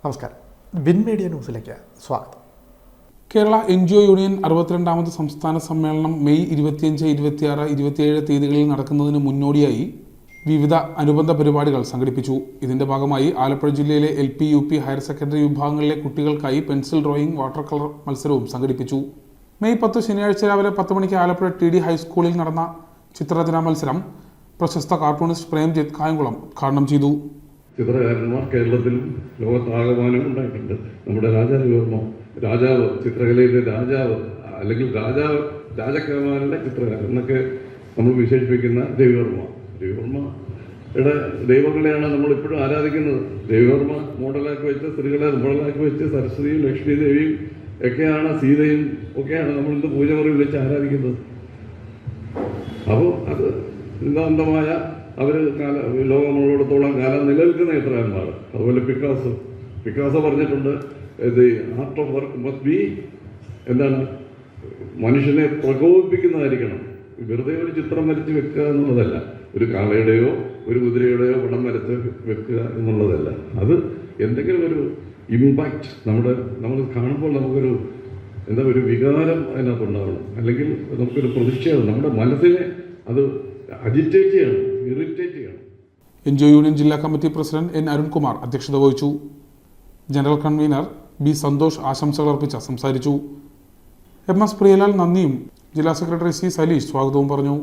നമസ്കാരം. Win media ന്യൂസിലേക്ക് സ്വാഗതം. കേരള NGO യൂണിയൻ 62ാമത് സംസ്ഥാന സമ്മേളനം മെയ് 25, 26, 27 തീയതികളിൽ നടക്കുന്നതിന് മുന്നോടിയായി വിവിധ അനുബന്ധ പരിപാടികൾ സംഘടിപ്പിച്ചു. ഇതിന്റെ ഭാഗമായി ആലപ്പുഴ ജില്ലയിലെ LP, UP, ഹയർ സെക്കൻഡറി വിഭാഗങ്ങളിലെ കുട്ടികൾക്കായി പെൻസിൽ ഡ്രോയിങ്, വാട്ടർ കളർ മത്സരവും സംഘടിപ്പിച്ചു. മെയ് 10 ശനിയാഴ്ച രാവിലെ 10 മണിക്ക് ആലപ്പുഴ TD ഹൈസ്കൂളിൽ നടന്ന ചിത്രരചനാ മത്സരം പ്രശസ്ത കാർട്ടൂണിസ്റ്റ് പ്രേംജിത്ത് കായംകുളം ഉദ്ഘാടനം ചെയ്തു. ചിത്രകാരന്മാർ കേരളത്തിലും ലോകത്താകമാനം ഉണ്ടായിട്ടുണ്ട്. നമ്മുടെ രാജാവ്, ചിത്രകലയിലെ രാജാവ്, അല്ലെങ്കിൽ രാജകുമാരൻ്റെ ചിത്രകാരൻ എന്നൊക്കെ നമ്മൾ വിശേഷിപ്പിക്കുന്ന രവിവർമ്മയുടെ ദൈവങ്ങളെയാണ് നമ്മളിപ്പോഴും ആരാധിക്കുന്നത്. രവിവർമ്മ മോഡലാക്കി വെച്ച്, സ്ത്രീകളെ മോഡലാക്കി വെച്ച് സരസ്വതിയും ലക്ഷ്മി ദേവിയും ഒക്കെയാണ്, സീതയും ഒക്കെയാണ് നമ്മൾ ഇന്ന് പൂജമുറിയിൽ വെച്ച് ആരാധിക്കുന്നത്. അപ്പോൾ അത് നിതാന്തമായ അവർ ലോകമുള്ളിടത്തോളം കാലം നിലനിൽക്കുന്ന ചിത്രകാരന്മാർ. അതുപോലെ പിക്കാസോ പറഞ്ഞിട്ടുണ്ട്, the art of work must be എന്താണ്, മനുഷ്യനെ പ്രകോപിപ്പിക്കുന്നതായിരിക്കണം. വെറുതെ ഒരു ചിത്രം വരച്ച് വെക്കുക എന്നുള്ളതല്ല, ഒരു കാളയുടെയോ ഒരു കുതിരയുടെയോ പടം വരച്ച് വെക്കുക എന്നുള്ളതല്ല. അത് എന്തെങ്കിലും ഒരു ഇമ്പാക്റ്റ് നമ്മൾ കാണുമ്പോൾ നമുക്കൊരു ഒരു വികാരം അതിനകത്തുണ്ടാവണം, അല്ലെങ്കിൽ നമുക്കൊരു പ്രതിഷേധം, നമ്മുടെ മനസ്സിനെ അത് അജിറ്റേറ്റ് ചെയ്യണം, ഇറിറ്റേറ്റ് ചെയ്യണം. NGO യൂണിയൻ ജില്ലാ കമ്മിറ്റി പ്രസിഡന്റ് N. അരുൺകുമാർ അധ്യക്ഷത വഹിച്ചു. General convener B. സന്തോഷ് ആശംസകൾ അർപ്പിച്ച് സംസാരിച്ചു. MS പ്രിയലാൽ നന്ദിയും ജില്ലാ സെക്രട്ടറി C. സലീഷ് സ്വാഗതവും പറഞ്ഞു.